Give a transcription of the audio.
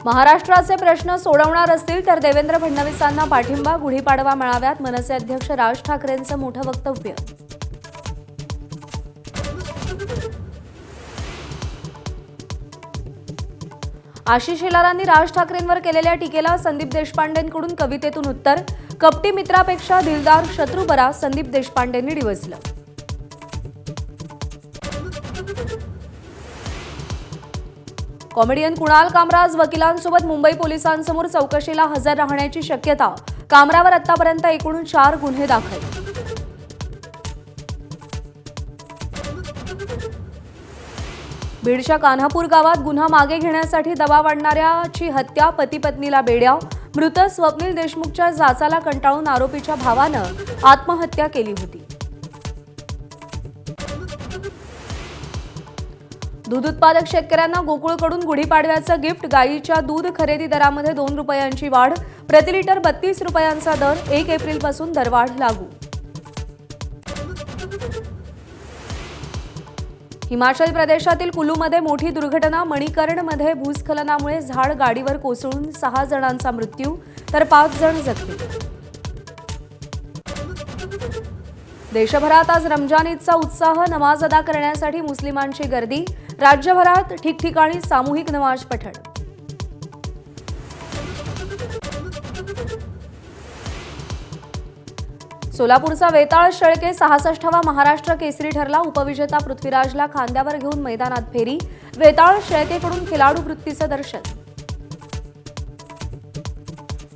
महाराष्ट्राचे प्रश्न सोडवणार असतील तर देवेंद्र फडणवीसांना पाठिंबा, गुढीपाडवा मेळाव्यात मनसे अध्यक्ष राज ठाकरेंचं मोठं वक्तव्य. आशिष शेलारांनी राज ठाकरेंवर केलेल्या टीकेला संदीप देशपांडेंकडून कवितेतून उत्तर. कपटी मित्रापेक्षा दिलदार शत्रू बरा, संदीप देशपांडेंनी डिवचलं. कॉमेडियन कुणाल कामराज वकिलांसोबत मुंबई पोलिसांसमोर चौकशीला हजर राहण्याची शक्यता. कामरावर आतापर्यंत एकूण 4 गुन्हे दाखल. बीडच्या कान्हापूर गावात गुन्हा मागे घेण्यासाठी दबाव आणणाऱ्याची हत्या, पती पत्नीला बेड्या. मृत स्वप्नील देशमुखच्या जाचाला कंटाळून आरोपीच्या भावानं आत्महत्या केली होती. दूध उत्पादक शेतकऱ्यांना गोकुळकडून गुढीपाडव्याचं गिफ्ट. गायीच्या दूध खरेदी दरामध्ये 2 रुपयांची वाढ. प्रति लिटर 32 रुपयांचा दर. 1 एप्रिलपासून दरवाढ लागू. हिमाचल प्रदेशातील कुलूमध्ये मोठी दुर्घटना. मणिकर्णमध्ये भूस्खलनामुळे झाड गाडीवर कोसळून 6 जणांचा मृत्यू तर 5 जण जखमी. देशभरात आज रमजान ईदचा उत्साह. नमाज अदा करण्यासाठी मुस्लिमांची गर्दी. राज्यभरात ठिकठिकाणी सामूहिक नमाज पठण. सोलापूरचा वेताळ शेळके 66वा महाराष्ट्र केसरी ठरला. उपविजेता पृथ्वीराजला खांद्यावर घेऊन मैदानात फेरी. वेताळ शेळकेकडून खेळाडू वृत्तीचं दर्शन.